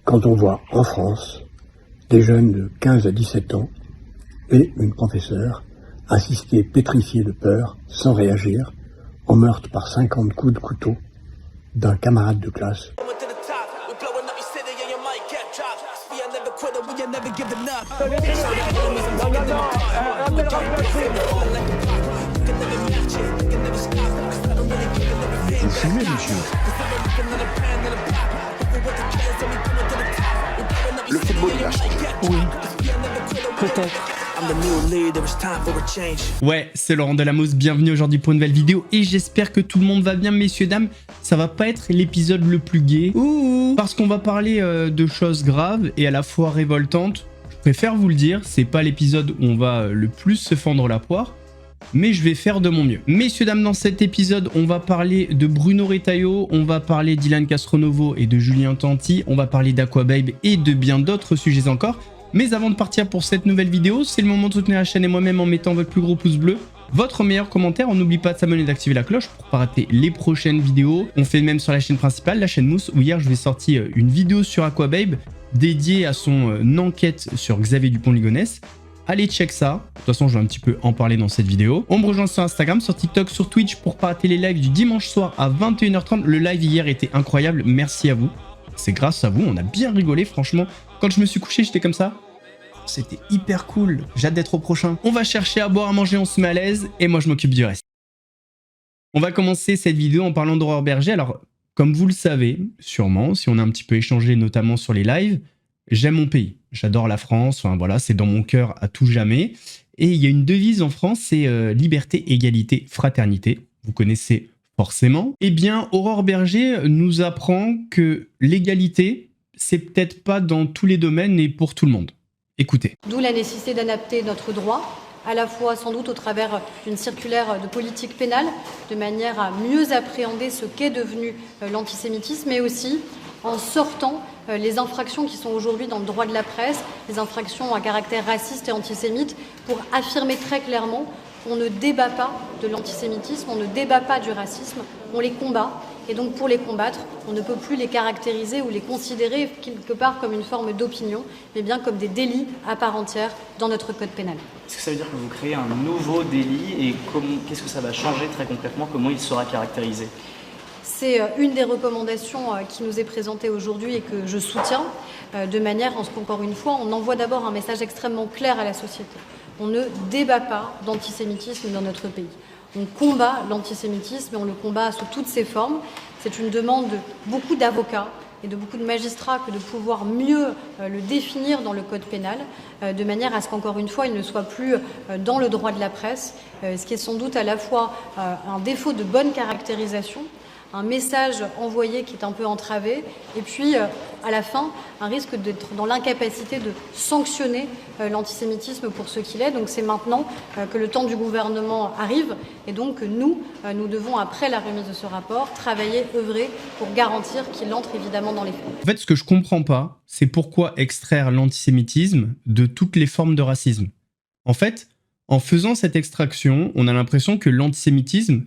quand on voit en France des jeunes de 15 à 17 ans et une professeure assister pétrifiés de peur, sans réagir, au meurtre par 50 coups de couteau d'un camarade de classe. Vous fumez, monsieur? Le football, il a changé. Oui, peut-être. Ouais, c'est Laurent Delamos, bienvenue aujourd'hui pour une nouvelle vidéo et j'espère que tout le monde va bien, messieurs, dames. Ça va pas être l'épisode le plus gai, parce qu'on va parler de choses graves et à la fois révoltantes. Je préfère vous le dire, c'est pas l'épisode où on va le plus se fendre la poire, mais je vais faire de mon mieux. Messieurs, dames, dans cet épisode, on va parler de Bruno Retailleau, on va parler d'Ilan Castronovo et de Julien Tanti, on va parler d'Aquababe et de bien d'autres sujets encore. Mais avant de partir pour cette nouvelle vidéo, c'est le moment de soutenir la chaîne et moi-même en mettant votre plus gros pouce bleu, votre meilleur commentaire, on n'oublie pas de s'abonner et d'activer la cloche pour ne pas rater les prochaines vidéos. On fait même sur la chaîne principale, la chaîne Mousse, où hier je vous ai sorti une vidéo sur Aquababe dédiée à son enquête sur Xavier Dupont-Ligonnès. Allez check ça, de toute façon je vais un petit peu en parler dans cette vidéo. On me rejoint sur Instagram, sur TikTok, sur Twitch pour pas rater les lives du dimanche soir à 21h30. Le live hier était incroyable, merci à vous. C'est grâce à vous, on a bien rigolé franchement. Quand je me suis couché, j'étais comme ça. C'était hyper cool, j'ai hâte d'être au prochain. On va chercher à boire, à manger, on se met à l'aise et moi je m'occupe du reste. On va commencer cette vidéo en parlant d'Aurore Berger. Alors, comme vous le savez, sûrement, si on a un petit peu échangé notamment sur les lives, j'aime mon pays. J'adore la France, enfin voilà, c'est dans mon cœur à tout jamais. Et il y a une devise en France, c'est liberté, égalité, fraternité. Vous connaissez forcément. Eh bien, Aurore Berger nous apprend que l'égalité, c'est peut-être pas dans tous les domaines et pour tout le monde. Écoutez. D'où la nécessité d'adapter notre droit, à la fois sans doute au travers d'une circulaire de politique pénale, de manière à mieux appréhender ce qu'est devenu l'antisémitisme, mais aussi en sortant les infractions qui sont aujourd'hui dans le droit de la presse, les infractions à caractère raciste et antisémite, pour affirmer très clairement qu'on ne débat pas de l'antisémitisme, on ne débat pas du racisme, on les combat. Et donc pour les combattre, on ne peut plus les caractériser ou les considérer quelque part comme une forme d'opinion, mais bien comme des délits à part entière dans notre code pénal. Est-ce que ça veut dire que vous créez un nouveau délit et qu'est-ce que ça va changer très concrètement? Comment il sera caractérisé? C'est une des recommandations qui nous est présentée aujourd'hui et que je soutiens, de manière à ce qu'encore une fois, on envoie d'abord un message extrêmement clair à la société. On ne débat pas d'antisémitisme dans notre pays. On combat l'antisémitisme et on le combat sous toutes ses formes. C'est une demande de beaucoup d'avocats et de beaucoup de magistrats que de pouvoir mieux le définir dans le code pénal, de manière à ce qu'encore une fois, il ne soit plus dans le droit de la presse, ce qui est sans doute à la fois un défaut de bonne caractérisation, un message envoyé qui est un peu entravé, et puis à la fin, un risque d'être dans l'incapacité de sanctionner l'antisémitisme pour ce qu'il est. Donc c'est maintenant que le temps du gouvernement arrive, et donc nous devons, après la remise de ce rapport, travailler, œuvrer pour garantir qu'il entre évidemment dans les faits. En fait, ce que je comprends pas, c'est pourquoi extraire l'antisémitisme de toutes les formes de racisme. En fait, en faisant cette extraction, on a l'impression que l'antisémitisme,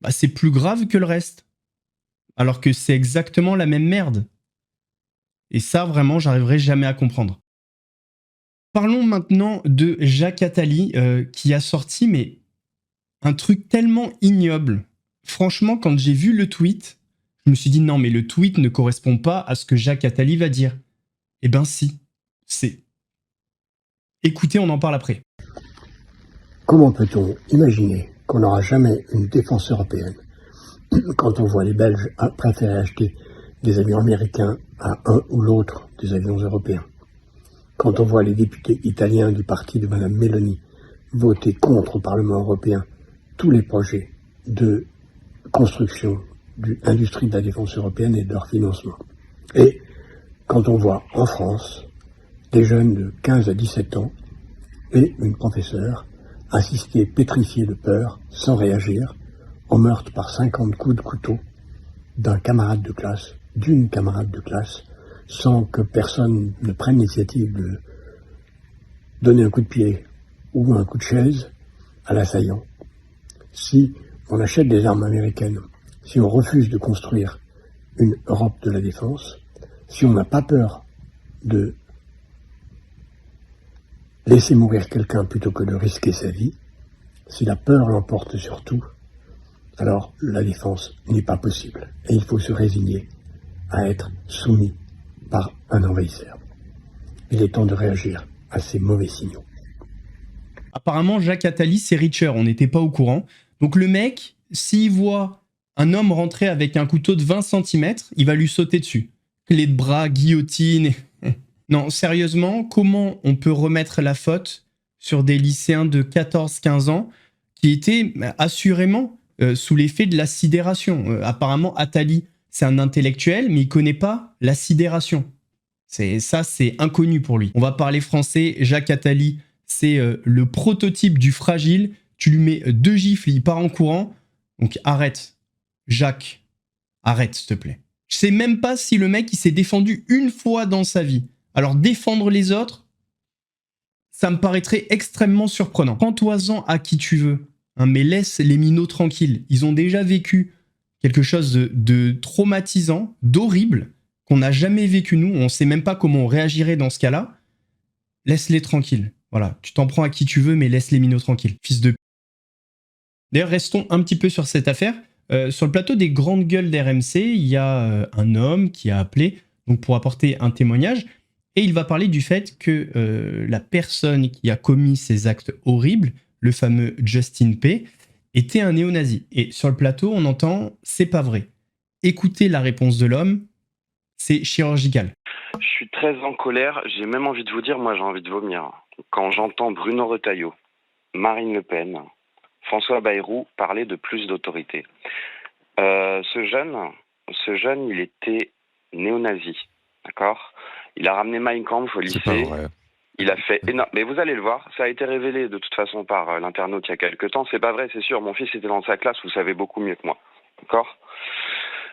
c'est plus grave que le reste. Alors que c'est exactement la même merde. Et ça, vraiment, j'arriverai jamais à comprendre. Parlons maintenant de Jacques Attali, qui a sorti mais un truc tellement ignoble. Franchement, quand j'ai vu le tweet, je me suis dit non, mais le tweet ne correspond pas à ce que Jacques Attali va dire. Eh ben si, c'est. Écoutez, on en parle après. Comment peut-on imaginer qu'on n'aura jamais une défense européenne quand on voit les Belges préférer acheter des avions américains à un ou l'autre des avions européens? Quand on voit les députés italiens du parti de Mme Meloni voter contre au Parlement européen tous les projets de construction de l'industrie de la défense européenne et de leur financement. Et quand on voit en France des jeunes de 15 à 17 ans et une professeure assister pétrifiés de peur, sans réagir, au meurtre par 50 coups de couteau d'un camarade de classe, d'une camarade de classe, sans que personne ne prenne l'initiative de donner un coup de pied ou un coup de chaise à l'assaillant. Si on achète des armes américaines, si on refuse de construire une Europe de la défense, si on n'a pas peur de laisser mourir quelqu'un plutôt que de risquer sa vie, si la peur l'emporte sur tout, alors la défense n'est pas possible. Et il faut se résigner à être soumis par un envahisseur. Il est temps de réagir à ces mauvais signaux. Apparemment, Jacques Attali, c'est Reacher, on n'était pas au courant. Donc le mec, s'il voit un homme rentrer avec un couteau de 20 cm, il va lui sauter dessus. Clé de bras, guillotine... Non, sérieusement, comment on peut remettre la faute sur des lycéens de 14-15 ans qui étaient assurément sous l'effet de la sidération. Apparemment, Attali, c'est un intellectuel, mais il connaît pas la sidération. Ça, c'est inconnu pour lui. On va parler français. Jacques Attali, c'est le prototype du fragile. Tu lui mets 2 gifles, il part en courant. Donc arrête. Jacques, arrête, s'il te plaît. Je sais même pas si le mec, il s'est défendu une fois dans sa vie. Alors défendre les autres, ça me paraîtrait extrêmement surprenant. Prends-toi-en à qui tu veux, hein, mais laisse les minots tranquilles. Ils ont déjà vécu quelque chose de traumatisant, d'horrible, qu'on n'a jamais vécu nous. On ne sait même pas comment on réagirait dans ce cas-là. Laisse-les tranquilles. Voilà, tu t'en prends à qui tu veux, mais laisse les minots tranquilles. Fils de... D'ailleurs, restons un petit peu sur cette affaire. Sur le plateau des grandes gueules d'RMC, il y a un homme qui a appelé donc, pour apporter un témoignage. Et il va parler du fait que la personne qui a commis ces actes horribles, le fameux Justin P., était un néo-nazi. Et sur le plateau, on entend « c'est pas vrai ». Écoutez la réponse de l'homme, c'est chirurgical. Je suis très en colère, j'ai même envie de vous dire, moi j'ai envie de vomir. Quand j'entends Bruno Retailleau, Marine Le Pen, François Bayrou parler de plus d'autorité. Ce jeune, il était néo-nazi, d'accord ? Il a ramené Mein Kampf au lycée. Il a fait énorme. Mais vous allez le voir, ça a été révélé de toute façon par l'internaute il y a quelques temps. C'est pas vrai, c'est sûr. Mon fils était dans sa classe, vous savez beaucoup mieux que moi. D'accord ?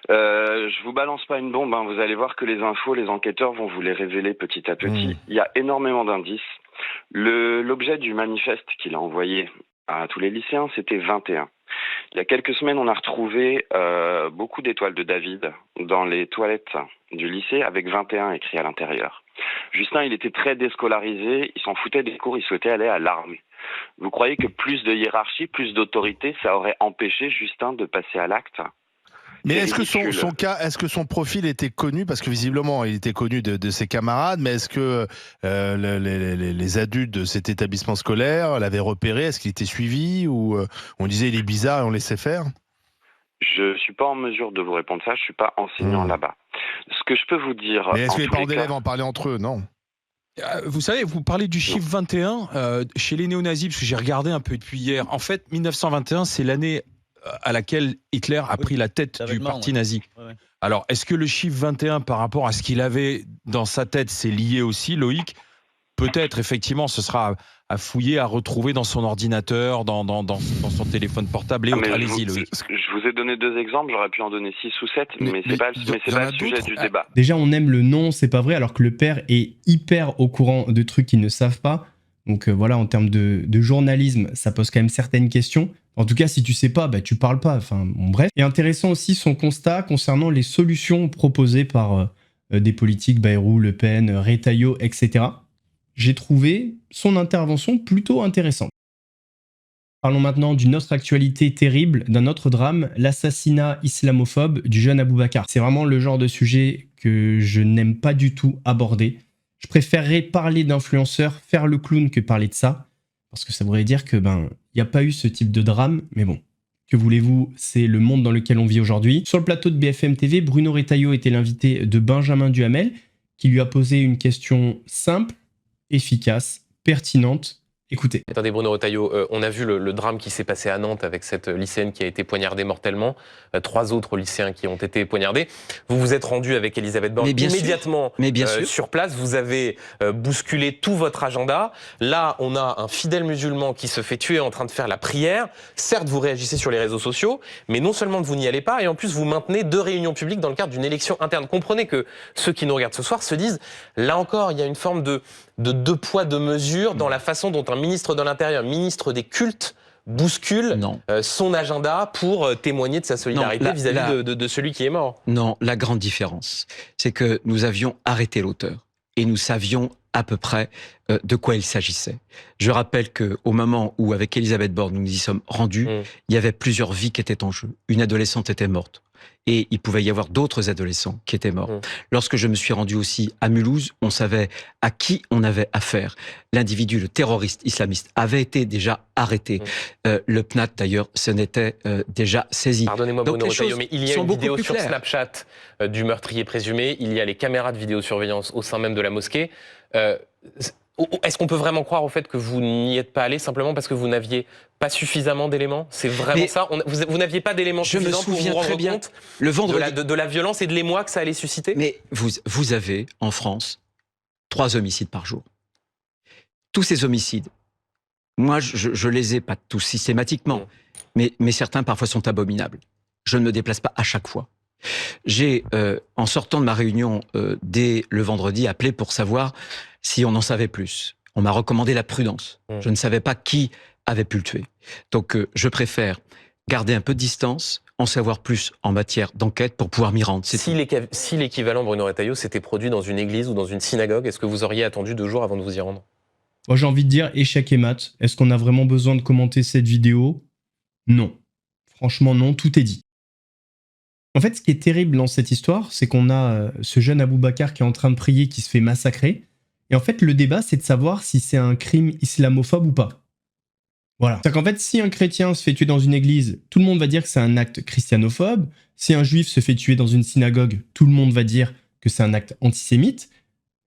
Je vous balance pas une bombe, hein. Vous allez voir que les infos, les enquêteurs vont vous les révéler petit à petit. Il y a énormément d'indices. L'objet du manifeste qu'il a envoyé à tous les lycéens, c'était 21. Il y a quelques semaines, on a retrouvé beaucoup d'étoiles de David dans les toilettes du lycée avec 21 écrit à l'intérieur. Justin, il était très déscolarisé, il s'en foutait des cours, il souhaitait aller à l'armée. Vous croyez que plus de hiérarchie, plus d'autorité, ça aurait empêché Justin de passer à l'acte ? Mais est-ce que son profil était connu, parce que visiblement il était connu de ses camarades, mais est-ce que les adultes de cet établissement scolaire l'avaient repéré? Est-ce qu'il était suivi, ou on disait il est bizarre et on laissait faire? Je suis pas en mesure de vous répondre ça, je suis pas enseignant là-bas. Ce que je peux vous dire... Mais est-ce que les parents d'élèves en parlaient entre eux? Non. Vous savez, vous parlez du chiffre 21 chez les néo-nazis, parce que j'ai regardé un peu depuis hier. En fait, 1921, c'est l'année à laquelle Hitler a pris la tête du parti nazi. Ouais. Alors, est-ce que le chiffre 21, par rapport à ce qu'il avait dans sa tête, c'est lié aussi, Loïc? Peut-être, effectivement, ce sera à fouiller, à retrouver dans son ordinateur, dans son téléphone portable et autres. Allez-y, Loïc. Je vous ai donné 2 exemples, j'aurais pu en donner 6 ou 7, mais c'est pas le sujet du débat. Déjà, on aime le non, c'est pas vrai, alors que le père est hyper au courant de trucs qu'ils ne savent pas. Donc voilà, en termes de journalisme, ça pose quand même certaines questions. En tout cas, si tu sais pas, bah, tu parles pas. Enfin, bon, bref. Et intéressant aussi son constat concernant les solutions proposées par des politiques, Bayrou, Le Pen, Retailleau, etc. J'ai trouvé son intervention plutôt intéressante. Parlons maintenant d'une autre actualité terrible, d'un autre drame, l'assassinat islamophobe du jeune Aboubacar. C'est vraiment le genre de sujet que je n'aime pas du tout aborder. Je préférerais parler d'influenceurs, faire le clown que parler de ça, parce que ça voudrait dire que il n'y a pas eu ce type de drame, mais bon, que voulez-vous, c'est le monde dans lequel on vit aujourd'hui. Sur le plateau de BFM TV, Bruno Retailleau était l'invité de Benjamin Duhamel, qui lui a posé une question simple, efficace, pertinente. Écoutez. Attendez, Bruno Retailleau, on a vu le drame qui s'est passé à Nantes avec cette lycéenne qui a été poignardée mortellement, 3 autres lycéens qui ont été poignardés. Vous vous êtes rendu avec Elisabeth Borne immédiatement sur place, vous avez bousculé tout votre agenda. Là, on a un fidèle musulman qui se fait tuer en train de faire la prière. Certes, vous réagissez sur les réseaux sociaux, mais non seulement vous n'y allez pas, et en plus vous maintenez 2 réunions publiques dans le cadre d'une élection interne. Comprenez que ceux qui nous regardent ce soir se disent, là encore, il y a une forme de 2 poids, 2 mesures dans la façon dont un ministre de l'Intérieur, ministre des cultes, bouscule son agenda pour témoigner de sa solidarité vis-à-vis de celui qui est mort. Non, la grande différence, c'est que nous avions arrêté l'auteur. et nous savions à peu près de quoi il s'agissait. Je rappelle qu'au moment où, avec Elisabeth Borne, nous nous y sommes rendus, il y avait plusieurs vies qui étaient en jeu. Une adolescente était morte. Et il pouvait y avoir d'autres adolescents qui étaient morts. Lorsque je me suis rendu aussi à Mulhouse, on savait à qui on avait affaire. L'individu, le terroriste islamiste, avait été déjà arrêté. Le PNAT, d'ailleurs, se n'était déjà saisi. Pardonnez-moi, Bruno Retailleau, mais il y a une vidéo sur Snapchat du meurtrier présumé. Il y a les caméras de vidéosurveillance au sein même de la mosquée. Est-ce qu'on peut vraiment croire au fait que vous n'y êtes pas allé simplement parce que vous n'aviez pas suffisamment d'éléments? C'est vraiment ça? Vous n'aviez pas d'éléments suffisants pour vous rendre compte le vendredi de la violence et de l'émoi que ça allait susciter? Mais vous avez, en France, 3 homicides par jour. Tous ces homicides, moi, je les ai pas tous systématiquement, mais certains parfois sont abominables. Je ne me déplace pas à chaque fois. J'ai, en sortant de ma réunion dès le vendredi, appelé pour savoir si on en savait plus. On m'a recommandé la prudence. Je ne savais pas qui avait pu le tuer. Donc je préfère garder un peu de distance, en savoir plus en matière d'enquête pour pouvoir m'y rendre. Si l'équivalent, Bruno Retailleau, s'était produit dans une église ou dans une synagogue, est-ce que vous auriez attendu 2 jours avant de vous y rendre? Moi j'ai envie de dire échec et mat. Est-ce qu'on a vraiment besoin de commenter cette vidéo? Non. Franchement non, tout est dit. En fait, ce qui est terrible dans cette histoire, c'est qu'on a ce jeune Aboubacar qui est en train de prier, qui se fait massacrer. Et en fait, le débat, c'est de savoir si c'est un crime islamophobe ou pas. Voilà. C'est-à-dire qu'en fait, si un chrétien se fait tuer dans une église, tout le monde va dire que c'est un acte christianophobe. Si un juif se fait tuer dans une synagogue, tout le monde va dire que c'est un acte antisémite.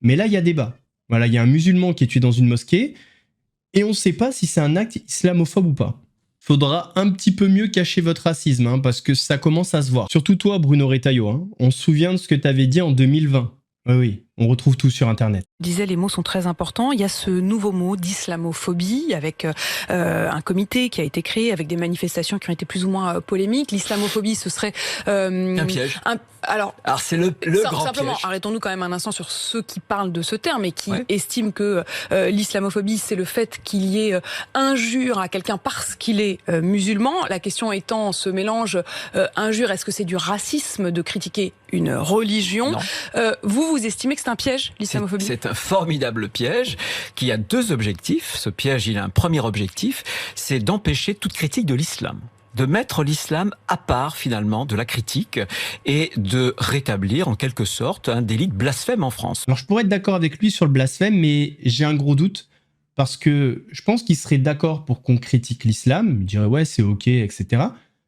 Mais là, il y a débat. Voilà, il y a un musulman qui est tué dans une mosquée et on ne sait pas si c'est un acte islamophobe ou pas. Faudra un petit peu mieux cacher votre racisme, hein, parce que ça commence à se voir. Surtout toi, Bruno Retailleau, hein. On se souvient de ce que tu avais dit en 2020. Oui, on retrouve tout sur Internet. Je disais, les mots sont très importants. Il y a ce nouveau mot d'islamophobie avec un comité qui a été créé avec des manifestations qui ont été plus ou moins polémiques. L'islamophobie, ce serait un piège. Alors c'est le grand simplement, piège. Arrêtons-nous quand même un instant sur ceux qui parlent de ce terme et qui estiment que l'islamophobie, c'est le fait qu'il y ait injure à quelqu'un parce qu'il est musulman. La question étant ce mélange injure, est-ce que c'est du racisme de critiquer une religion? Vous estimez que c'est un piège, l'islamophobie? C'est un formidable piège qui a 2 objectifs. Ce piège, il a un premier objectif, c'est d'empêcher toute critique de l'islam. De mettre l'islam à part, finalement, de la critique et de rétablir, en quelque sorte, un délit de blasphème en France. Alors, je pourrais être d'accord avec lui sur le blasphème, mais j'ai un gros doute parce que je pense qu'il serait d'accord pour qu'on critique l'islam. Il dirait, ouais, c'est OK, etc.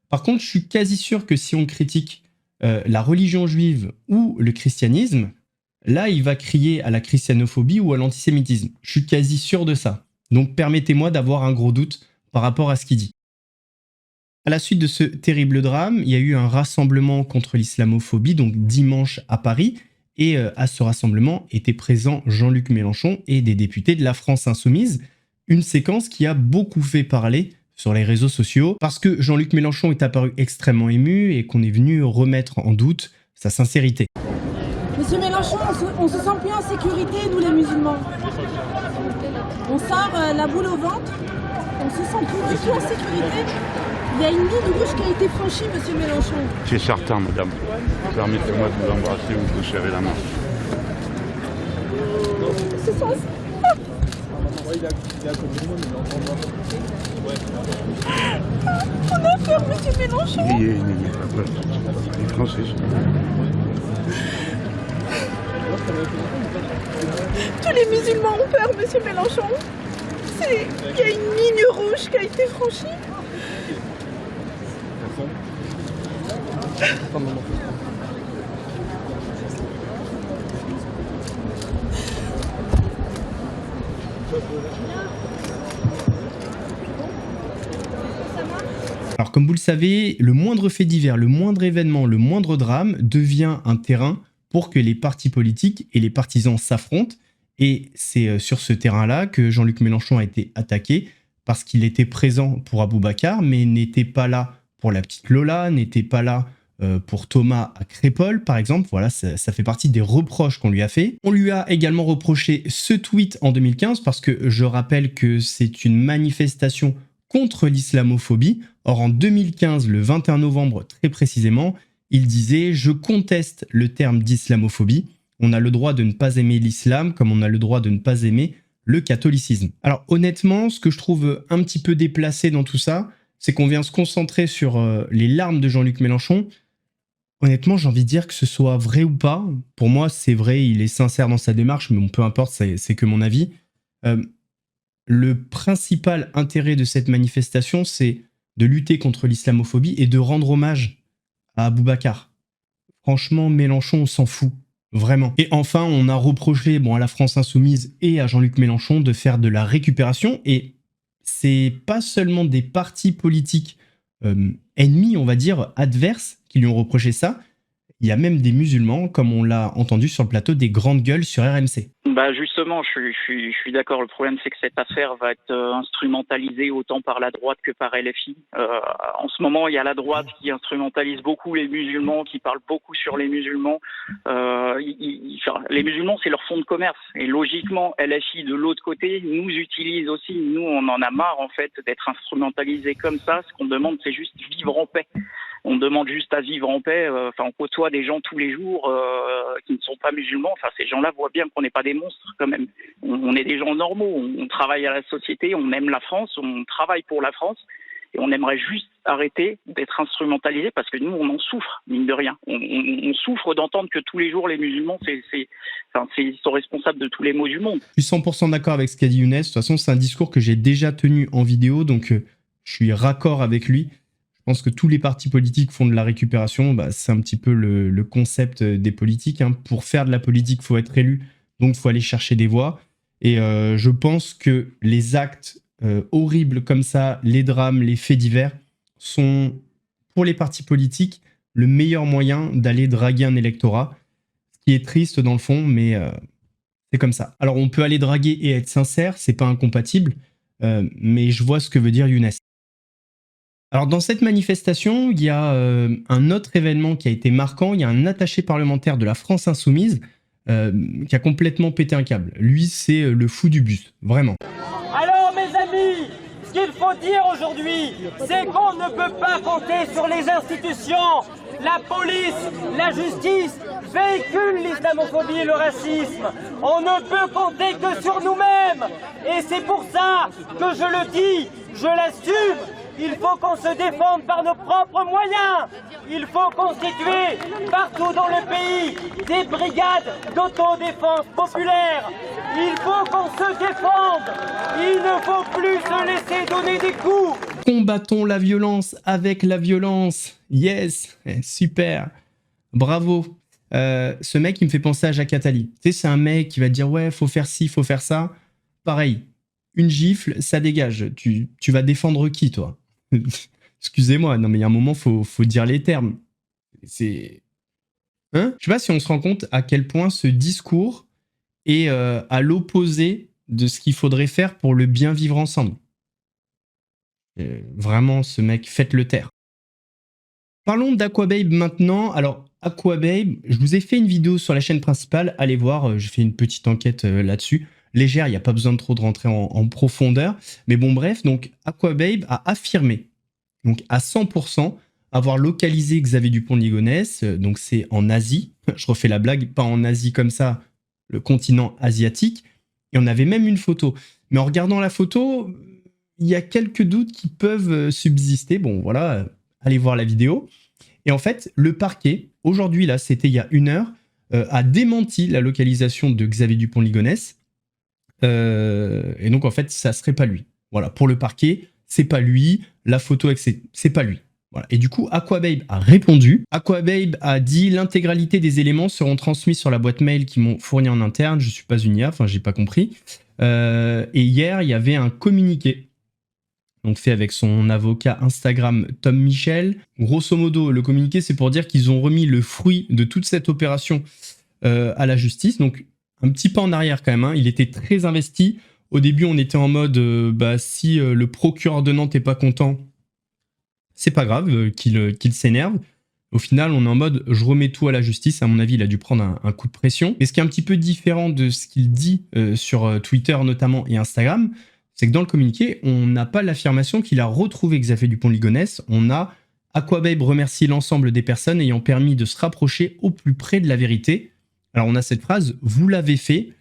Par contre, je suis quasi sûr que si on critique la religion juive ou le christianisme, là, il va crier à la christianophobie ou à l'antisémitisme. Je suis quasi sûr de ça. Donc, permettez-moi d'avoir un gros doute par rapport à ce qu'il dit. À la suite de ce terrible drame, il y a eu un rassemblement contre l'islamophobie, donc dimanche à Paris, et à ce rassemblement étaient présents Jean-Luc Mélenchon et des députés de la France Insoumise. Une séquence qui a beaucoup fait parler sur les réseaux sociaux, parce que Jean-Luc Mélenchon est apparu extrêmement ému et qu'on est venu remettre en doute sa sincérité. Monsieur Mélenchon, on se sent plus en sécurité, nous les musulmans. On sort la boule au ventre, on se sent plus du tout en sécurité. Il y a une ligne rouge qui a été franchie, monsieur Mélenchon. C'est certain, madame. Permettez-moi de vous embrasser ou de vous serrer la main. C'est ça. On a peur, monsieur Mélenchon. N'ayez pas peur. Les Français sont là. Tous les musulmans ont peur, monsieur Mélenchon. Il y a une ligne rouge qui a été franchie. Alors comme vous le savez, le moindre fait divers, le moindre événement, le moindre drame devient un terrain pour que les partis politiques et les partisans s'affrontent. Et c'est sur ce terrain-là que Jean-Luc Mélenchon a été attaqué parce qu'il était présent pour Aboubacar, mais n'était pas là pour la petite Lola, n'était pas là pour Thomas à Crépol, par exemple. Voilà, ça fait partie des reproches qu'on lui a fait. On lui a également reproché ce tweet en 2015 parce que je rappelle que c'est une manifestation contre l'islamophobie. Or, en 2015, le 21 novembre très précisément, il disait « Je conteste le terme d'islamophobie ». On a le droit de ne pas aimer l'islam comme on a le droit de ne pas aimer le catholicisme. Alors honnêtement, ce que je trouve un petit peu déplacé dans tout ça, c'est qu'on vient se concentrer sur les larmes de Jean-Luc Mélenchon. Honnêtement, j'ai envie de dire que ce soit vrai ou pas. Pour moi, c'est vrai, il est sincère dans sa démarche, mais bon, peu importe, c'est que mon avis. Le principal intérêt de cette manifestation, c'est de lutter contre l'islamophobie et de rendre hommage à Boubacar. Franchement, Mélenchon, on s'en fout. Vraiment. Et enfin, on a reproché à la France Insoumise et à Jean-Luc Mélenchon de faire de la récupération. Et c'est pas seulement des partis politiques ennemis, on va dire, adverses, qui lui ont reproché ça. Il y a même des musulmans, comme on l'a entendu sur le plateau des Grandes Gueules sur RMC. Justement, je suis d'accord. Le problème, c'est que cette affaire va être instrumentalisée autant par la droite que par LFI. En ce moment, il y a la droite qui instrumentalise beaucoup les musulmans, qui parle beaucoup sur les musulmans. Les musulmans, c'est leur fonds de commerce. Et logiquement, LFI, de l'autre côté, nous utilise aussi. Nous, on en a marre, en fait, d'être instrumentalisés comme ça. Ce qu'on demande, c'est juste vivre en paix. On demande juste à vivre en paix. On côtoie des gens tous les jours qui ne sont pas musulmans. Ces gens-là voient bien qu'on n'est pas des monstres quand même. On est des gens normaux. On travaille à la société, on aime la France, on travaille pour la France. Et on aimerait juste arrêter d'être instrumentalisés parce que nous, on en souffre, mine de rien. On souffre d'entendre que tous les jours, les musulmans, ils sont responsables de tous les maux du monde. Je suis 100% d'accord avec ce qu'a dit Younes. De toute façon, c'est un discours que j'ai déjà tenu en vidéo, donc je suis raccord avec lui. Je pense que tous les partis politiques font de la récupération. C'est un petit peu le concept des politiques. Pour faire de la politique, il faut être élu, donc il faut aller chercher des voix. Et je pense que les actes horribles comme ça, les drames, les faits divers, sont, pour les partis politiques, le meilleur moyen d'aller draguer un électorat. Ce qui est triste dans le fond, mais c'est comme ça. Alors on peut aller draguer et être sincère, c'est pas incompatible, mais je vois ce que veut dire Younes. Alors dans cette manifestation, il y a un autre événement qui a été marquant. Il y a un attaché parlementaire de la France Insoumise qui a complètement pété un câble. Lui, c'est le fou du bus, vraiment. Alors mes amis, ce qu'il faut dire aujourd'hui, c'est qu'on ne peut pas compter sur les institutions. La police, la justice véhiculent l'islamophobie et le racisme. On ne peut compter que sur nous-mêmes. Et c'est pour ça que je le dis, je l'assume. Il faut qu'on se défende par nos propres moyens. Il faut constituer partout dans le pays des brigades d'autodéfense populaire. Il faut qu'on se défende. Il ne faut plus se laisser donner des coups. Combattons la violence avec la violence. Yes, super. Bravo. Ce mec, il me fait penser à Jacques Attali. Tu sais, c'est un mec qui va te dire « Ouais, faut faire ci, faut faire ça ». Pareil, une gifle, ça dégage. Tu vas défendre qui, toi? Excusez-moi, non mais il y a un moment, faut dire les termes. C'est... Je sais pas si on se rend compte à quel point ce discours est à l'opposé de ce qu'il faudrait faire pour le bien vivre ensemble. Vraiment, ce mec, faites-le taire. Parlons d'Aquababe maintenant. Alors, Aquababe, je vous ai fait une vidéo sur la chaîne principale. Allez voir, j'ai fait une petite enquête là-dessus. Légère, il n'y a pas besoin de trop de rentrer en profondeur. Mais bon, bref, donc Aquababe a affirmé, donc à 100%, avoir localisé Xavier Dupont de Ligonnès. Donc c'est en Asie. Je refais la blague, pas en Asie comme ça, le continent asiatique. Et on avait même une photo. Mais en regardant la photo, il y a quelques doutes qui peuvent subsister. Bon, voilà, allez voir la vidéo. Et en fait, le parquet, aujourd'hui, là, c'était il y a 1 heure, a démenti la localisation de Xavier Dupont de Ligonnès. Et donc, en fait, ça serait pas lui. Voilà, pour le parquet, c'est pas lui. La photo, c'est pas lui. Voilà. Et du coup, Aquababe a répondu. Aquababe a dit « L'intégralité des éléments seront transmis sur la boîte mail qu'ils m'ont fournie en interne. Je suis pas une IA, enfin, j'ai pas compris. » Et hier, il y avait un communiqué, donc fait avec son avocat Instagram Tom Michel. Grosso modo, le communiqué, c'est pour dire qu'ils ont remis le fruit de toute cette opération à la justice. Donc, un petit pas en arrière quand même, il était très investi. Au début, on était en mode, si le procureur de Nantes n'est pas content, c'est pas grave qu'il s'énerve. Au final, on est en mode, je remets tout à la justice. À mon avis, il a dû prendre un coup de pression. Mais ce qui est un petit peu différent de ce qu'il dit sur Twitter notamment et Instagram, c'est que dans le communiqué, on n'a pas l'affirmation qu'il a retrouvé Xavier Dupont de Ligonnès. On a Aquababe remercie l'ensemble des personnes ayant permis de se rapprocher au plus près de la vérité. Alors on a cette phrase « vous l'avez fait ».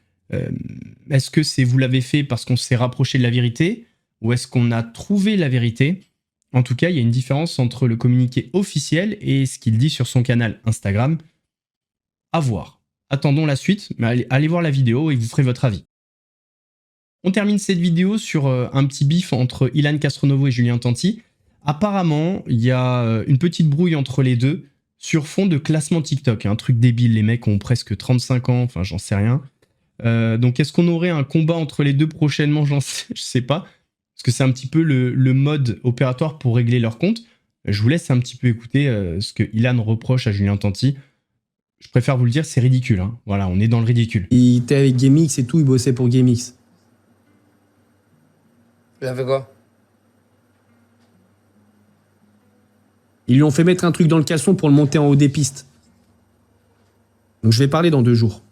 Est-ce que c'est « vous l'avez fait » parce qu'on s'est rapproché de la vérité ou est-ce qu'on a trouvé la vérité? En tout cas, il y a une différence entre le communiqué officiel et ce qu'il dit sur son canal Instagram. À voir. Attendons la suite, mais allez voir la vidéo et vous ferez votre avis. On termine cette vidéo sur un petit bif entre Ilan Castronovo et Julien Tanti. Apparemment, il y a une petite brouille entre les deux sur fond de classement TikTok. Un truc débile, les mecs ont presque 35 ans, enfin j'en sais rien. Donc est-ce qu'on aurait un combat entre les deux prochainement? Je sais pas. Parce que c'est un petit peu le mode opératoire pour régler leur compte. Je vous laisse un petit peu écouter ce que Ilan reproche à Julien Tanti. Je préfère vous le dire, c'est ridicule. Hein. Voilà, on est dans le ridicule. Il était avec GameX et tout, il bossait pour GameX. Il a fait quoi? Ils lui ont fait mettre un truc dans le caleçon pour le monter en haut des pistes. Donc je vais parler dans 2 jours.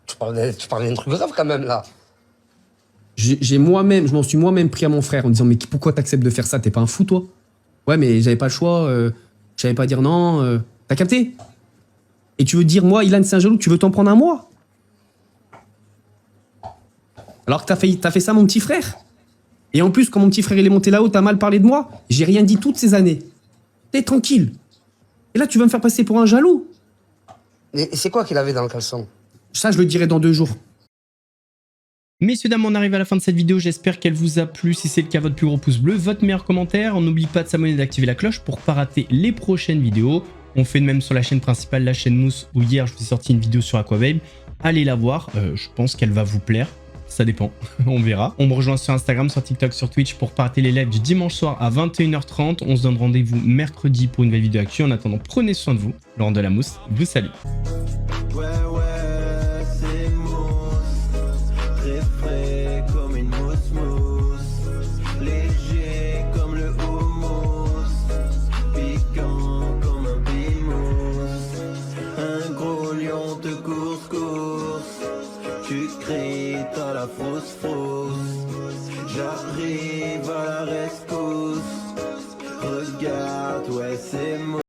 Tu parlais d'un truc grave quand même là. Je m'en suis moi-même pris à mon frère en disant mais pourquoi t'acceptes de faire ça? T'es pas un fou toi? Ouais mais j'avais pas le choix, je savais pas dire non, t'as capté? Et tu veux dire moi, Ilan c'est un jaloux, tu veux t'en prendre à moi? Alors que t'as fait ça mon petit frère? Et en plus quand mon petit frère il est monté là-haut, t'as mal parlé de moi? J'ai rien dit toutes ces années. T'es tranquille. Et là tu vas me faire passer pour un jaloux? Et c'est quoi qu'il avait dans le caleçon? Ça je le dirai dans 2 jours. Messieurs, dames, on arrive à la fin de cette vidéo, j'espère qu'elle vous a plu. Si c'est le cas, votre plus gros pouce bleu, votre meilleur commentaire. N'oubliez pas de s'abonner et d'activer la cloche pour ne pas rater les prochaines vidéos. On fait de même sur la chaîne principale, la chaîne Mousse, où hier je vous ai sorti une vidéo sur Aquababe. Allez la voir, je pense qu'elle va vous plaire. Ça dépend, on verra. On me rejoint sur Instagram, sur TikTok, sur Twitch pour pas rater les lives du dimanche soir à 21h30. On se donne rendez-vous mercredi pour une nouvelle vidéo actu. En attendant, prenez soin de vous. Laurent de la Mousse vous salue. J'arrive à la rescousse, regarde.